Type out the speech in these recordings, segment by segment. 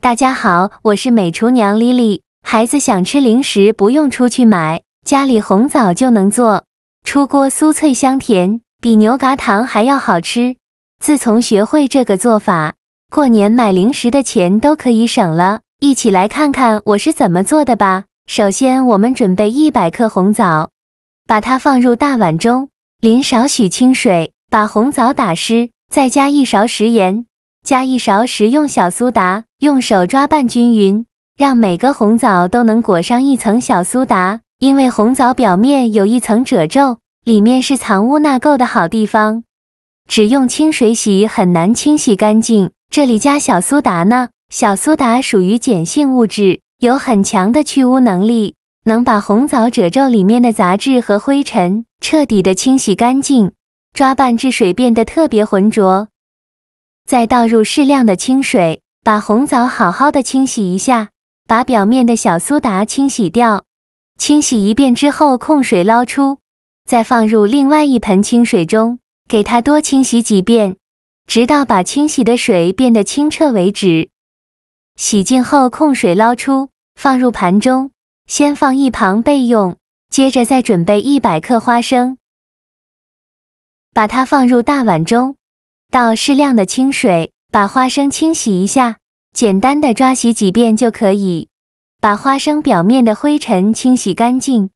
大家好，我是美厨娘莉莉。孩子想吃零食不用出去买，家里红枣就能做，出锅酥脆香甜，比牛轧糖还要好吃。自从学会这个做法，过年买零食的钱都可以省了。一起来看看我是怎么做的吧。首先我们准备100克红枣，把它放入大碗中，淋少许清水，把红枣打湿，再加1勺食盐，加1勺食用小苏打，用手抓拌均匀，让每个红枣都能裹上一层小苏打。因为红枣表面有一层褶皱，里面是藏污纳垢的好地方，只用清水洗很难清洗干净。这里加小苏打呢，小苏打属于碱性物质，有很强的去污能力，能把红枣褶皱里面的杂质和灰尘彻底的清洗干净，抓拌至水变得特别浑浊。再倒入适量的清水，把红枣好好的清洗一下，把表面的小苏打清洗掉。清洗一遍之后控水捞出，再放入另外一盆清水中，给它多清洗几遍，直到把清洗的水变得清澈为止。洗净后控水捞出，放入盘中，先放一旁备用。接着再准备100克花生，把它放入大碗中，倒适量的清水，把花生清洗一下，简单的抓洗几遍就可以，把花生表面的灰尘清洗干净。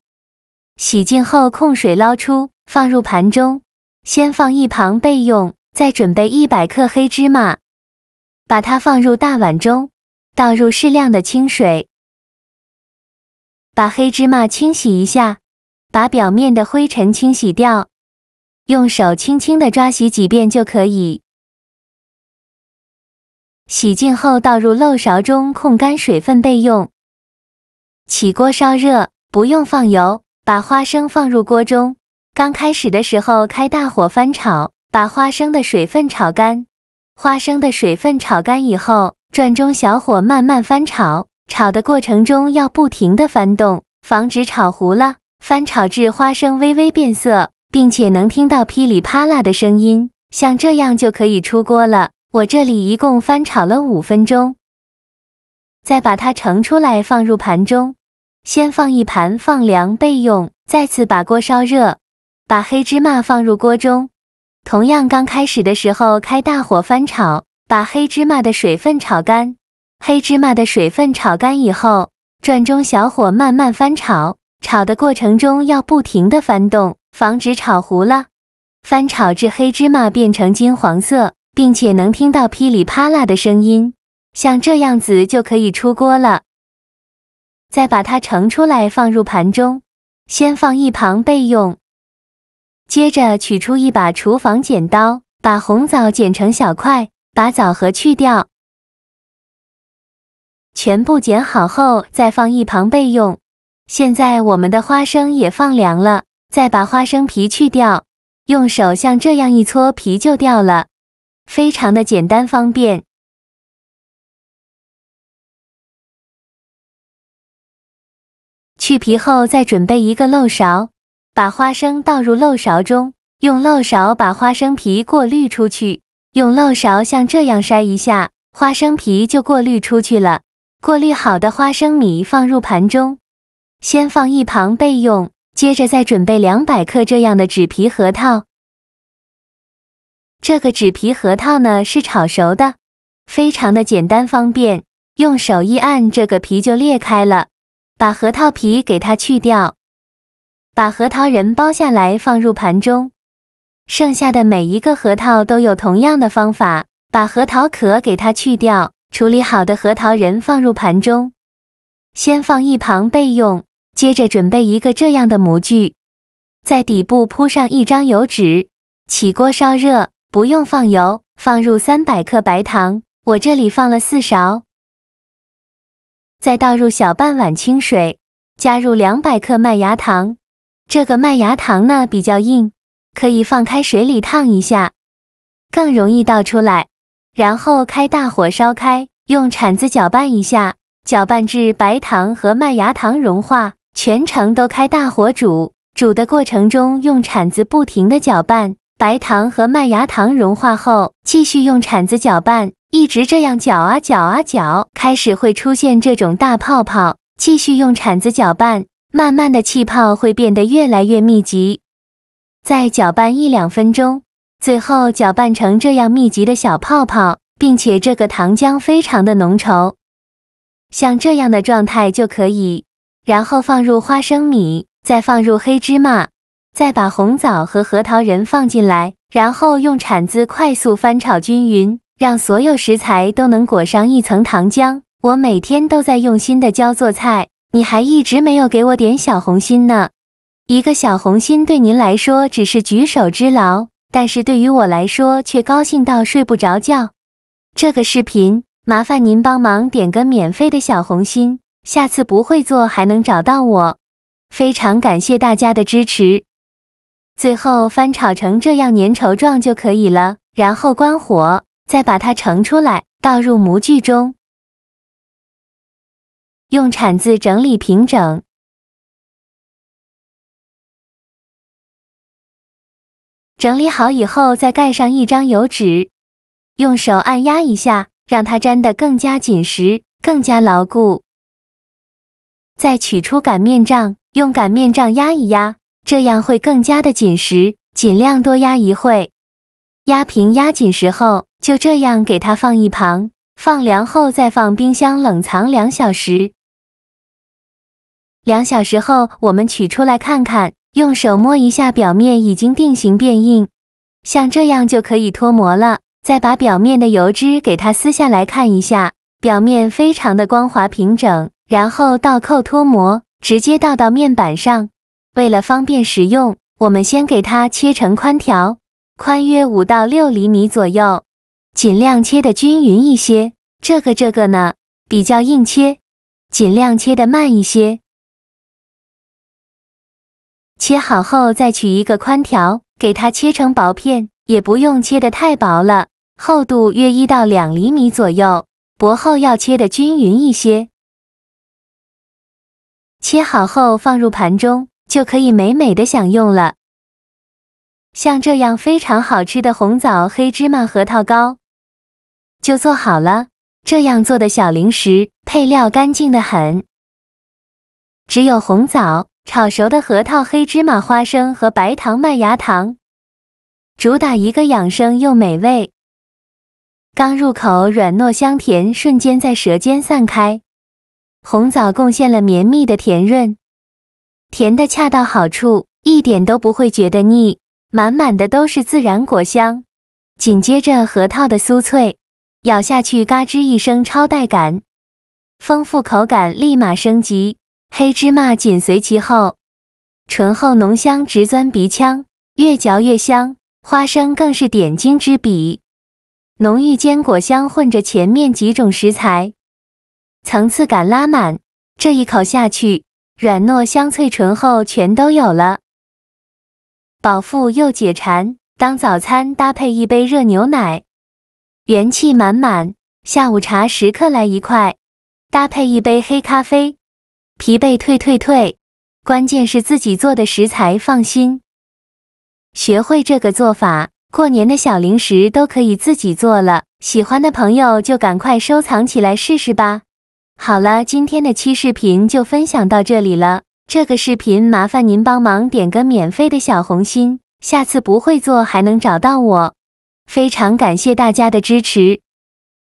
洗净后控水捞出，放入盘中，先放一旁备用。再准备100克黑芝麻，把它放入大碗中，倒入适量的清水，把黑芝麻清洗一下，把表面的灰尘清洗掉，用手轻轻的抓洗几遍就可以。洗净后倒入漏勺中控干水分备用。起锅烧热，不用放油，把花生放入锅中，刚开始的时候开大火翻炒，把花生的水分炒干。花生的水分炒干以后，转中小火慢慢翻炒，炒的过程中要不停的翻动，防止炒糊了。翻炒至花生微微变色，并且能听到噼里啪啦的声音，像这样就可以出锅了。我这里一共翻炒了5分钟。再把它盛出来放入盘中，先放一盘放凉备用。再次把锅烧热，把黑芝麻放入锅中，同样刚开始的时候开大火翻炒，把黑芝麻的水分炒干。黑芝麻的水分炒干以后，转中小火慢慢翻炒，炒的过程中要不停的翻动，防止炒糊了。翻炒至黑芝麻变成金黄色，并且能听到噼里啪啦的声音，像这样子就可以出锅了。再把它盛出来放入盘中，先放一旁备用。接着取出一把厨房剪刀，把红枣剪成小块，把枣核去掉。全部剪好后再放一旁备用。现在我们的花生也放凉了，再把花生皮去掉，用手像这样一搓，皮就掉了，非常的简单方便。去皮后再准备一个漏勺，把花生倒入漏勺中，用漏勺把花生皮过滤出去，用漏勺像这样筛一下，花生皮就过滤出去了。过滤好的花生米放入盘中，先放一旁备用。接着再准备200克这样的纸皮核桃，这个纸皮核桃呢是炒熟的，非常的简单方便，用手一按，这个皮就裂开了。把核桃皮给它去掉，把核桃仁剥下来放入盘中。剩下的每一个核桃都有同样的方法，把核桃壳给它去掉，处理好的核桃仁放入盘中，先放一旁备用。接着准备一个这样的模具，在底部铺上一张油纸，起锅烧热，不用放油，放入300克白糖，我这里放了4勺。再倒入小半碗清水，加入200克麦芽糖。这个麦芽糖呢比较硬，可以放开水里烫一下，更容易倒出来。然后开大火烧开，用铲子搅拌一下，搅拌至白糖和麦芽糖融化，全程都开大火煮。煮的过程中用铲子不停地搅拌，白糖和麦芽糖融化后，继续用铲子搅拌，一直这样搅啊搅啊搅，开始会出现这种大泡泡，继续用铲子搅拌，慢慢的气泡会变得越来越密集。再搅拌1-2分钟，最后搅拌成这样密集的小泡泡，并且这个糖浆非常的浓稠，像这样的状态就可以。然后放入花生米，再放入黑芝麻，再把红枣和核桃仁放进来，然后用铲子快速翻炒均匀，让所有食材都能裹上一层糖浆。我每天都在用心的教做菜，你还一直没有给我点小红心呢。一个小红心对您来说只是举手之劳，但是对于我来说却高兴到睡不着觉。这个视频麻烦您帮忙点个免费的小红心，下次不会做还能找到我。非常感谢大家的支持。最后翻炒成这样粘稠状就可以了，然后关火，再把它盛出来，倒入模具中，用铲子整理平整。整理好以后，再盖上一张油纸，用手按压一下，让它粘得更加紧实，更加牢固。再取出擀面杖，用擀面杖压一压，这样会更加的紧实，尽量多压一会。压平压紧实后，就这样给它放一旁，放凉后再放冰箱冷藏2小时。2小时后，我们取出来看看，用手摸一下表面已经定型变硬，像这样就可以脱模了。再把表面的油脂给它撕下来看一下，表面非常的光滑平整，然后倒扣脱模，直接倒到面板上。为了方便食用，我们先给它切成宽条，宽约5到6厘米左右，尽量切得均匀一些。这个呢，比较硬切，尽量切得慢一些。切好后再取一个宽条，给它切成薄片，也不用切得太薄了，厚度约1到2厘米左右，薄厚要切得均匀一些。切好后放入盘中，就可以美美的享用了。像这样非常好吃的红枣黑芝麻核桃糕就做好了。这样做的小零食配料干净得很，只有红枣、炒熟的核桃、黑芝麻、花生和白糖麦芽糖，主打一个养生又美味。刚入口软糯香甜，瞬间在舌尖散开。红枣贡献了绵密的甜润，甜的恰到好处，一点都不会觉得腻，满满的都是自然果香。紧接着核桃的酥脆，咬下去嘎吱一声超带感，丰富口感立马升级。黑芝麻紧随其后，醇厚浓香直钻鼻腔，越嚼越香。花生更是点睛之笔，浓郁坚果香混着前面几种食材，层次感拉满。这一口下去，软糯香脆醇厚全都有了，饱腹又解馋，当早餐搭配一杯热牛奶，元气满满。下午茶时刻来一块，搭配一杯黑咖啡，疲惫退。关键是自己做的食材放心。学会这个做法，过年的小零食都可以自己做了。喜欢的朋友就赶快收藏起来试试吧。好了，今天的期视频就分享到这里了。这个视频麻烦您帮忙点个免费的小红心，下次不会做还能找到我。非常感谢大家的支持。